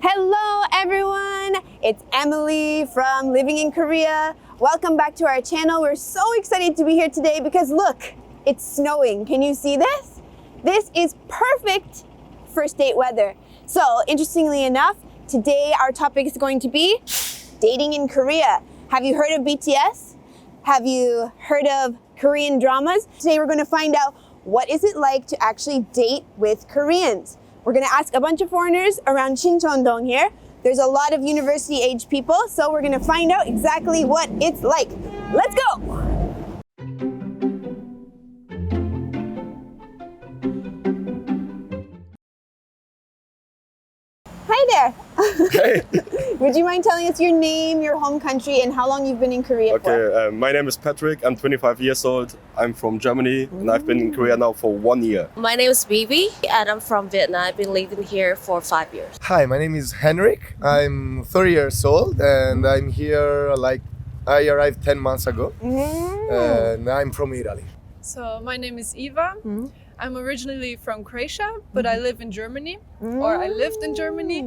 Hello everyone, it's Emily from Living in Korea. Welcome back to our channel. We're so excited to be here today because look, it's snowing. Can you see this? This is perfect first date weather. So interestingly enough, today our topic is going to be dating in Korea. Have you heard of BTS? Have you heard of Korean dramas? Today we're going to find out what is it like to actually date with Koreans. We're going to ask a bunch of foreigners around Shincheon-dong here. There's a lot of university age people, so we're going to find out exactly what it's like. Let's go! Hi there! Hey. Would you mind telling us your name, your home country, and how long you've been in Korea for? Okay, my name is Patrick. I'm 25 years old. I'm from Germany, and I've been in Korea now for 1 year. My name is Bibi, and I'm from Vietnam. I've been living here for 5 years. Hi, my name is Henrik. I'm 30 years old and I'm here I arrived 10 months ago and I'm from Italy. So my name is Eva. I'm originally from Croatia, but I live in Germany, or I lived in Germany,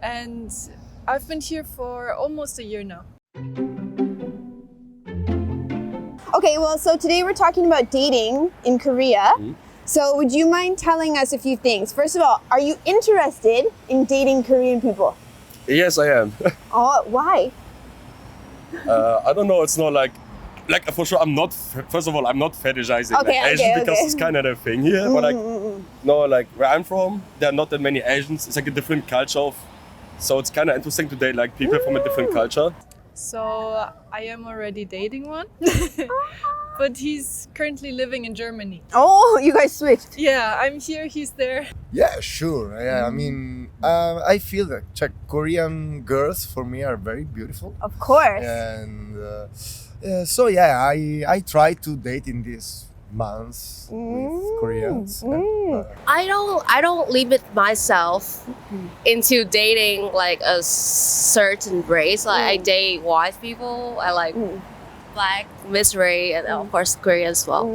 and I've been here for almost a year now. Okay, well, so today we're talking about dating in Korea. So would you mind telling us a few things? First of all, are you interested in dating Korean people? Yes, I am. Oh, why? I don't know. It's not like for sure. I'm not. First of all, I'm not fetishizing Asian because it's kind of a thing here. But no, where I'm from, there are not that many Asians. It's like a different culture so it's kind of interesting to date people from a different culture. So I am already dating one, but he's currently living in Germany. Oh, you guys switched. Yeah, I'm here, he's there. Yeah, sure. Yeah, I mean, I feel that Korean girls for me are very beautiful. Of course. And so yeah, I try to date in these months with Koreans. I don't limit myself into dating like a certain race. Like I date white people. I like black, mixed race, and of course Korean as well.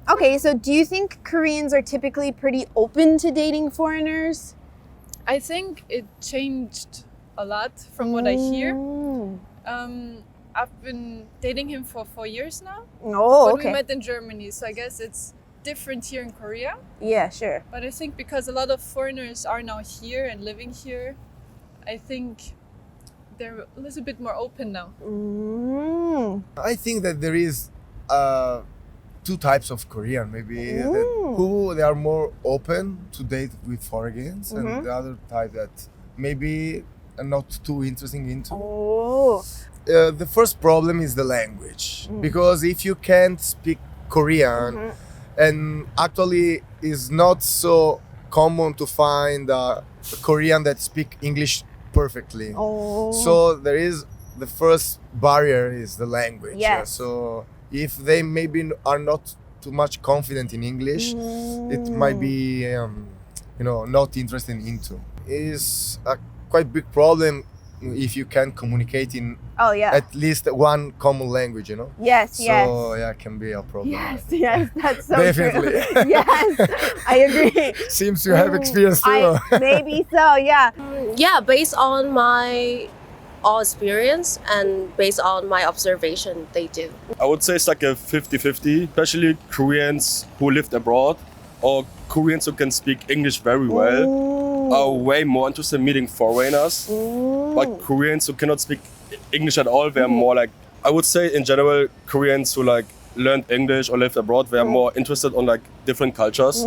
Okay, so do you think Koreans are typically pretty open to dating foreigners? I think it changed a lot from what I hear. I've been dating him for 4 years now. Oh, but okay. we met in Germany, so I guess it's different here in Korea. Yeah, sure. But I think because a lot of foreigners are now here and living here, I think they're a little bit more open now. I think that there is two types of Korean, maybe who they are more open to date with foreigners, and the other type that maybe are not too interesting into. Oh. The first problem is the language, because if you can't speak Korean, and actually is not so common to find a Korean that speak English perfectly. So there is the first barrier is the language. Yes. So if they maybe are not too much confident in English, it might be not interested into. It is a quite big problem if you can communicate in at least one common language, Yes, yes. So yeah, it can be a problem. Yes, that's so Definitely. true. Yes, I agree. Seems you have experience too. Maybe so, yeah. Yeah, based on my experience and based on my observation, they do. I would say it's like a 50-50, especially Koreans who lived abroad or Koreans who can speak English very well are way more interested in meeting foreigners. But Koreans who cannot speak English at all, they're more I would say in general, Koreans who learned English or lived abroad, they are more interested on different cultures.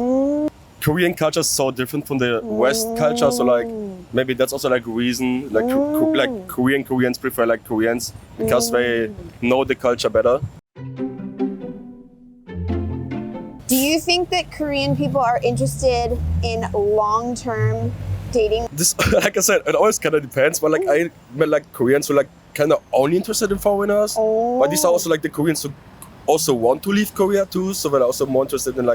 Korean culture is so different from the West culture, so maybe that's also a reason Koreans prefer Koreans because they know the culture better. Do you think that Korean people are interested in long-term dating? This, like I said, it always kind of depends. But I met Koreans who kind of only interested in foreigners. But these are also the Koreans who also want to leave Korea too, so they're also more interested in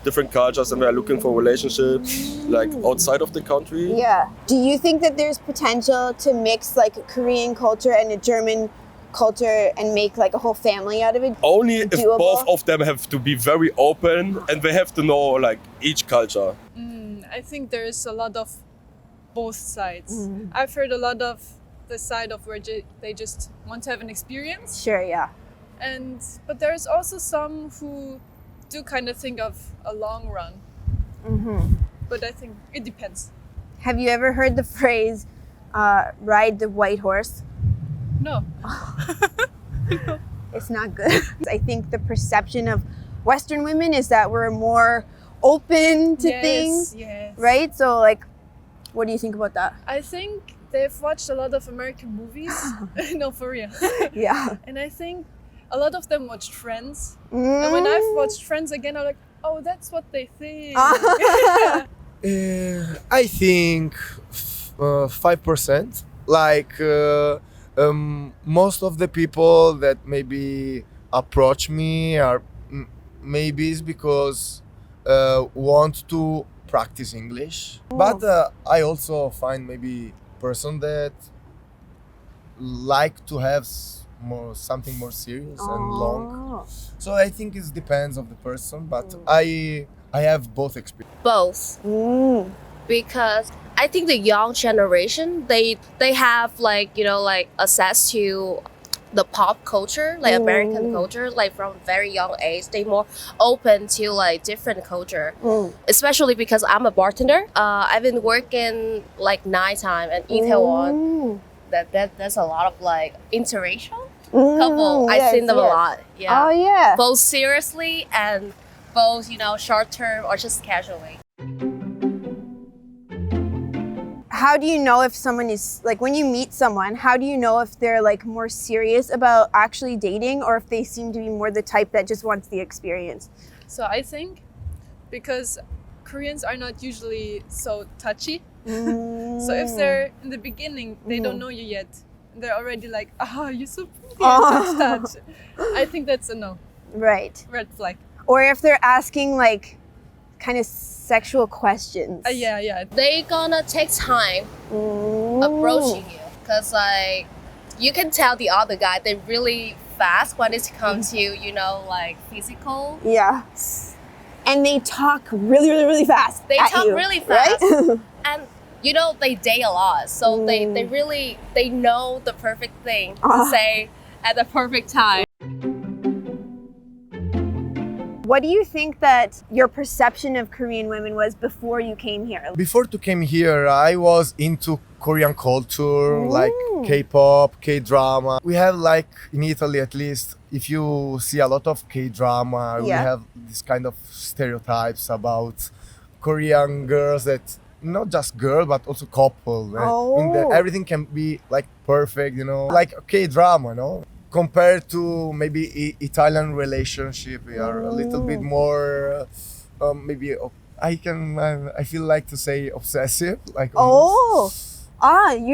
different cultures and they're looking for relationships outside of the country. Yeah. Do you think that there's potential to mix Korean culture and a German culture and make a whole family out of it? Only if both of them have to be very open and they have to know each culture. I think there is a lot of both sides. I've heard a lot of the side of where they just want to have an experience, Sure, yeah. but there's also some who do kind of think of a long run. But I think it depends. Have you ever heard the phrase, ride the white horse? No. It's not good. I think the perception of Western women is that we're more open to things, Yes. right? So like, what do you think about that? I think they've watched a lot of American movies. No, for real. Yeah. And I think a lot of them watched Friends. And when I've watched Friends again, I'm like, oh, that's what they think. I think 5%. Like most of the people that maybe approach me are maybe it's because want to practice English. But I also find maybe person that like to have something more serious and long. So I think it depends of the person. But I have both experience. Both. Because I think the young generation, they have like, like access to the pop culture, like American culture, like from very young age. They more open to like different culture, especially because I'm a bartender. I've been working like nighttime in Itaewon. That's a lot of like interracial couple. I've seen them a lot. Yeah. Oh yeah. Both seriously and both, short term or just casually. How do you know if someone is, like when you meet someone, how do you know if they're like more serious about actually dating or if they seem to be more the type that just wants the experience? So I think because Koreans are not usually so touchy. So if they're in the beginning, they don't know you yet. They're already like, you're so pretty, touch. I think that's a no. Right. Red flag. Or if they're asking like kind of sexual questions. Yeah. They gonna take time approaching you because like you can tell the other guy they're really fast when it comes to like physical. Yeah. And they talk really, really, really fast. They at talk you, really fast, right? and they date a lot, so they really know the perfect thing to say at the perfect time. What do you think that your perception of Korean women was before you came here? Before to came here, I was into Korean culture, like K-pop, K-drama. We have like in Italy at least, if you see a lot of K-drama, we have this kind of stereotypes about Korean girls that not just girl but also couple. Everything can be like perfect, like K-drama, compared to maybe Italian relationship, we are a little bit more maybe I feel like to say obsessive, like you're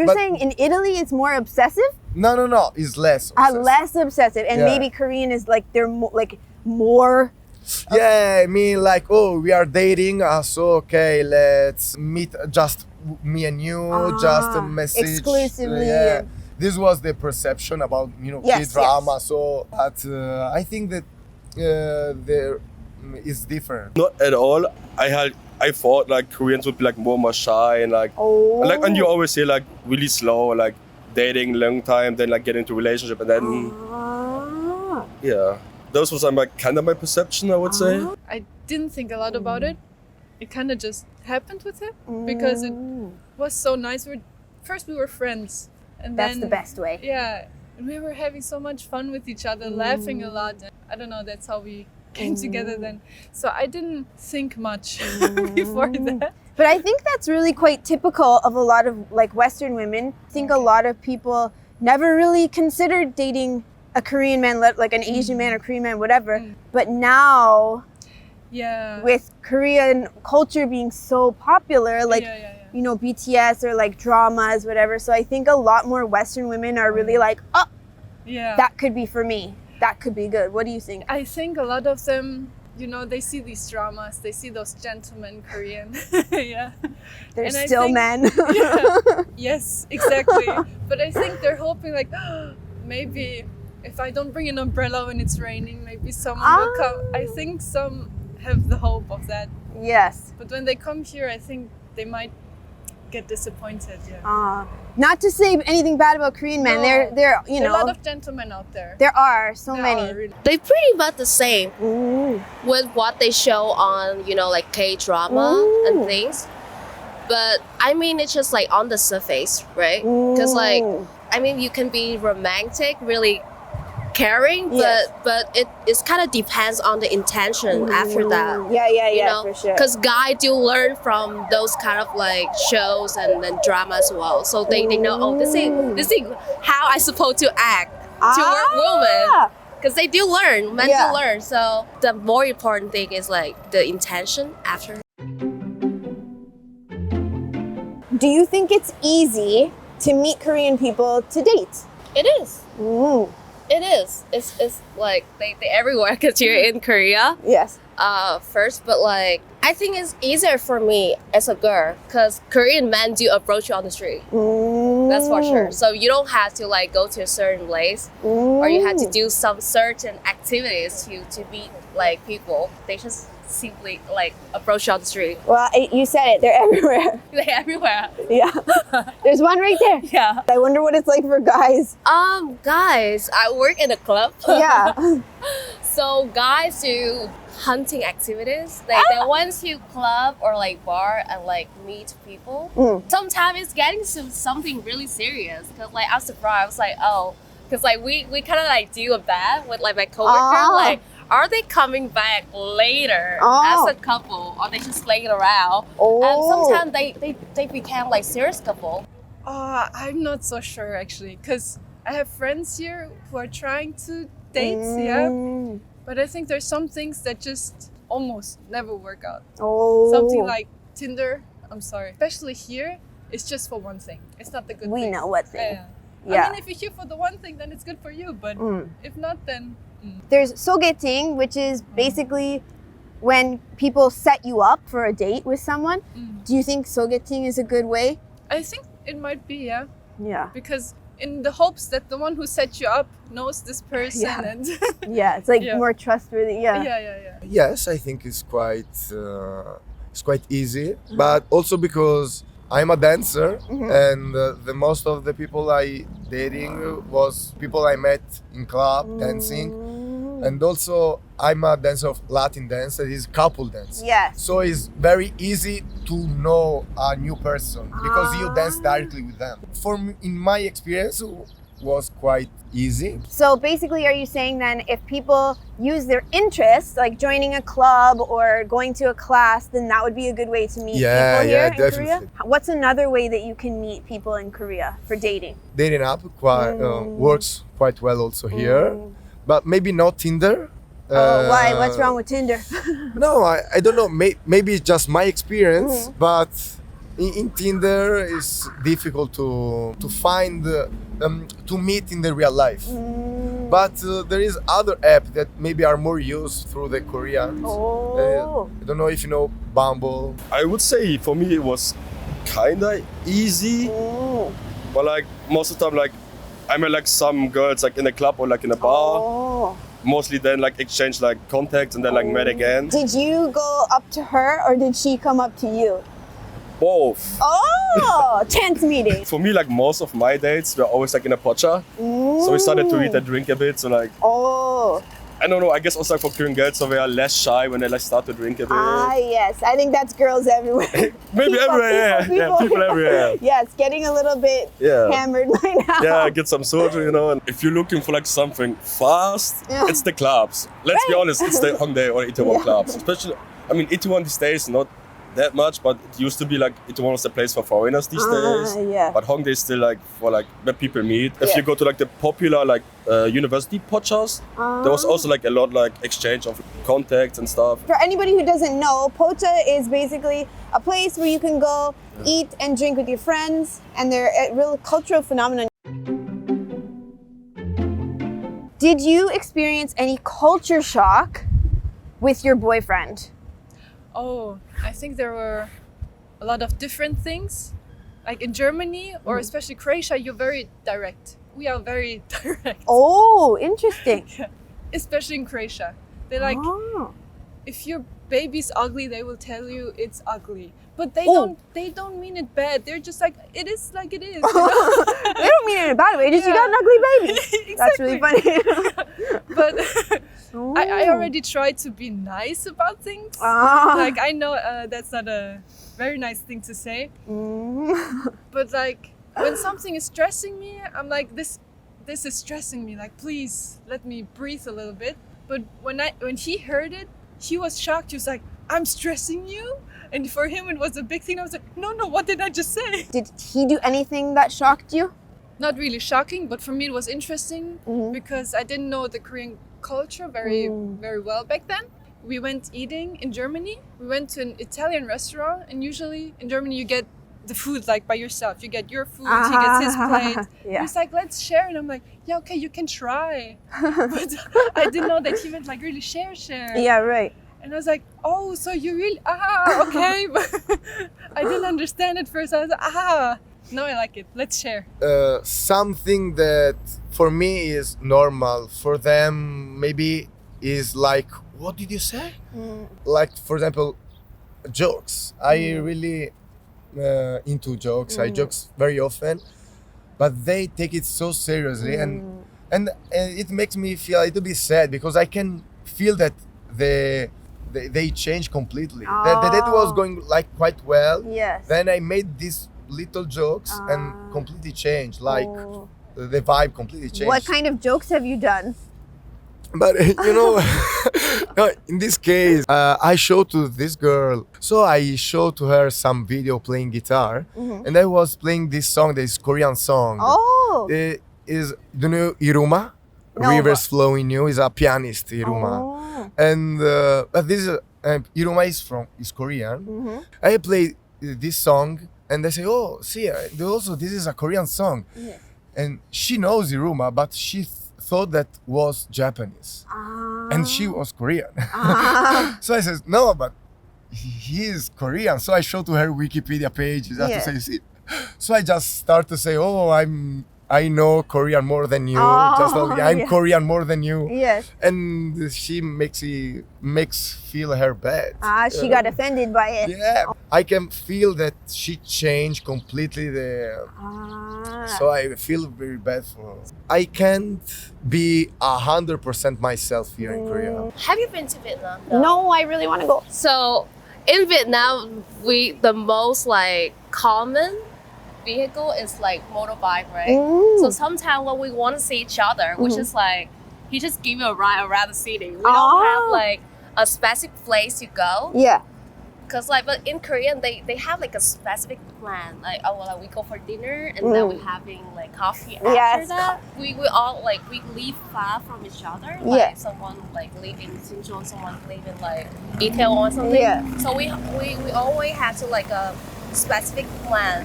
saying in Italy it's more obsessive? No, it's less obsessive. Less obsessive, and maybe Korean is like they're more. Yeah, I mean like, we are dating, so okay, let's meet just me and you, just a message exclusively. This was the perception about K-drama. So, but I think that there is different. Not at all. I thought like Koreans would be like more shy and like and you always say like really slow, like dating long time, then like get into relationship and then those was like kind of my perception, I would say. I didn't think a lot about it. It kind of just happened with him because it was so nice. First we were friends. And that's then, the best way. Yeah. And we were having so much fun with each other, laughing a lot. And I don't know, that's how we came together then. So I didn't think much before that. But I think that's really quite typical of a lot of like Western women. I think a lot of people never really considered dating a Korean man, like an Asian man or Korean man, whatever. But now, with Korean culture being so popular, like BTS or like dramas, whatever. So I think a lot more Western women are really like, that could be for me. That could be good. What do you think? I think a lot of them, they see these dramas, they see those gentlemen Korean. They're still men. Yes, exactly. But I think they're hoping like, maybe if I don't bring an umbrella when it's raining, maybe someone will come. I think some have the hope of that. Yes. But when they come here, I think they might get disappointed. Yeah. Not to say anything bad about Korean men. No. They're There are a know, lot of gentlemen out there. there are so There many. are, really. They pretty much the same Ooh. with what they show on, like K-drama Ooh. and things. But I mean, it's just like on the surface, right? Because like, Ooh. I mean, you can be romantic, really caring, Yes. but it kind of depends on the intention after that. Yeah, for sure. Because guys do learn from those kind of like shows and then drama as well. So they know, oh, this is how I supposed to act toward women. Because they do learn, men Yeah. do learn. So the more important thing is like the intention after. Do you think it's easy to meet Korean people to date? It is. Ooh. It is. It's like they everywhere because you're in Korea. Yes. First, but like I think it's easier for me as a girl because Korean men do approach you on the street. That's for sure. So you don't have to like go to a certain place or you have to do some certain activities to meet like people. They just simply like approach you on the street. Well, you said it. They're everywhere. They're everywhere. Yeah. There's one right there. Yeah. I wonder what it's like for guys. Guys, I work in a club. Yeah. So guys do hunting activities. They went to club or like bar and like meet people. Sometimes it's getting to something really serious. Cause like I'm surprised. I was like, oh, cause like we kind of like do a bet with like my coworker. Like, are they coming back later as a couple, or they just playing around? And sometimes they became like serious couple. I'm not so sure actually, because I have friends here who are trying to date, yeah. But I think there's some things that just almost never work out. Something like Tinder, I'm sorry. Especially here, it's just for one thing. It's not the good thing. We know what thing. Yeah. I mean, if you're here for the one thing, then it's good for you. But if not, then... There's sogeting, which is basically when people set you up for a date with someone. Do you think sogeting is a good way? I think it might be, yeah. Yeah. Because in the hopes that the one who set you up knows this person and... Yeah, it's like more trustworthy. Yeah. Yeah. Yes, I think it's quite easy, but also because I'm a dancer, and the most of the people I dating was people I met in club dancing, and also I'm a dancer of Latin dance, that is couple dance. Yes. So it's very easy to know a new person because you dance directly with them. For me, in my experience, was quite easy. So basically, are you saying then if people use their interests, like joining a club or going to a class, then that would be a good way to meet people here in definitely. Korea? What's another way that you can meet people in Korea for dating? Dating app works quite well also here, but maybe not Tinder. Why? What's wrong with Tinder? No, I don't know. Maybe it's just my experience, but in Tinder it's difficult to find to meet in the real life. But there is other apps that maybe are more used through the Koreans. I don't know if you know Bumble. I would say for me it was kinda easy, but like most of the time, like I met like some girls like in a club or like in a bar. Mostly then like exchange like contacts and then like met again. Did you go up to her or did she come up to you? Both. Oh, chance meeting. For me, like most of my dates were always like in a pocha. So we started to eat and drink a bit. So like, I don't know, I guess also like for Korean girls, so they are less shy when they like start to drink a bit. Yes, I think that's girls everywhere. Maybe everywhere, yeah, people everywhere. Yeah, it's getting a little bit hammered by now. Yeah, get some soju, you know. And if you're looking for like something fast, it's the clubs. Let's be honest, it's the Hongdae or Itaewon clubs. Especially, I mean, Itaewon these days not that much, but it used to be like Itaewon was the place for foreigners these days. But Hongdae is still like for like where people meet. If you go to like the popular like university pochas, there was also like a lot like exchange of contacts and stuff. For anybody who doesn't know, pocha is basically a place where you can go eat and drink with your friends, and they're a real cultural phenomenon. Did you experience any culture shock with your boyfriend? Oh, I think there were a lot of different things. Like in Germany or especially Croatia, you're very direct. We are very direct. Oh, interesting. Especially in Croatia. They like, if you're baby's ugly, they will tell you it's ugly. But they Oh. don't mean it bad. They're just like, it is like it is. You know? They don't mean it in a bad way. Just you got an ugly baby. That's really funny. But I already tried to be nice about things. Ah. Like I know that's not a very nice thing to say. But like when something is stressing me, I'm like, this is stressing me. Like, please let me breathe a little bit. But when he heard it, he was shocked. He was like, I'm stressing you? And for him, it was a big thing. I was like, no, what did I just say? Did he do anything that shocked you? Not really shocking, but for me, it was interesting because I didn't know the Korean culture very well back then. We went eating in Germany. We went to an Italian restaurant, and usually in Germany, you get the food like by yourself. You get your food, he gets his plate. Yeah. He's like, let's share. And I'm like, yeah, okay, you can try. But I didn't know that he meant like really share. Yeah, right. And I was like, oh, so you really, okay. But I didn't understand it first. I was like, no, I like it. Let's share. Something that for me is normal, for them maybe is like, what did you say? Like, for example, jokes. I really into jokes. I jokes very often, but they take it so seriously, and it makes me feel a little bit sad because I can feel that they change completely. That was going like quite well. Yes. Then I made these little jokes and completely changed. Like the vibe completely changed. What kind of jokes have you done? But you know, in this case, I showed to this girl. So I showed to her some video playing guitar, and I was playing this song, this Korean song. Oh. It is, do you know Iruma? No, Rivers Flowing You is a pianist, Iruma. Oh. And but this is Iruma is Korean. I played this song, and they say, "Oh, see, also this is a Korean song." Yeah. And she knows Iruma, but she thought that was Japanese, and she was Korean. So I said, "No, but he is Korean." So I showed to her Wikipedia page just to say, "See." So I just start to say, "Oh, I know Korean more than you. Just only, I'm Korean more than you." Yes. And she makes feel her bad. She got offended by it. Yeah, I can feel that she changed completely so I feel very bad for her. I can't be 100% myself here in Korea. Have you been to Vietnam? No, I really want to go. So in Vietnam, the most like common vehicle is like motorbike, right? So sometimes when we want to see each other, which is like he just give you a ride around the city. We don't have like a specific place to go. Yeah. Cause like, but in Korean they have like a specific plan. Like, oh well, like, we go for dinner and then we're having like coffee after that. We all like we live far from each other. Like someone like live in Sinchon, someone live in like Itaewon or something. Yeah. So we always have to like a specific plan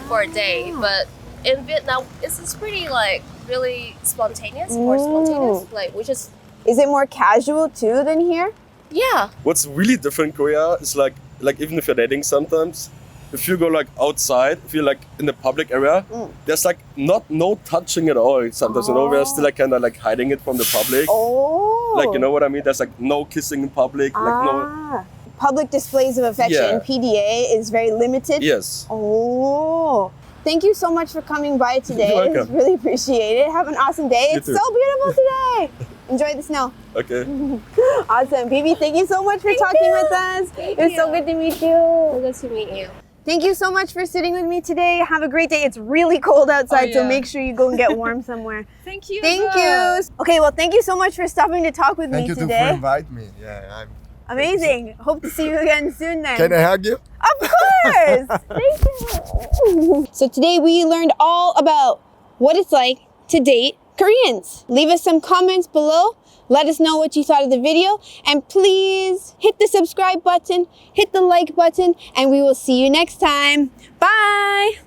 for a day. But in Vietnam, it's pretty like really spontaneous, more spontaneous. Like we just. Is it more casual too than here? Yeah. What's really different in Korea is like even if you're dating sometimes, if you go like outside, if you're like in the public area, there's like no touching at all sometimes, you know, we're still like kind of like hiding it from the public. Like, you know what I mean? There's like no kissing in public, like no... Public displays of affection, PDA, is very limited? Yes. Oh. Thank you so much for coming by today. You're welcome. It's really appreciate it. Have an awesome day. You It's too. so beautiful today. Enjoy the snow. Okay. Awesome. Bibi, thank you so much for talking with us. It was so good to meet you. Good to meet you. Thank you so much for sitting with me today. Have a great day. It's really cold outside, so make sure you go and get warm somewhere. Thank you. Thank you. Okay, well, thank you so much for stopping to talk with Thank me you today. for inviting me. Yeah, I'm Amazing. Hope to see you again soon then. Can I hug you? Of course. Thank you. So today we learned all about what it's like to date Koreans. Leave us some comments below. Let us know what you thought of the video. And please hit the subscribe button, hit the like button, and we will see you next time. Bye.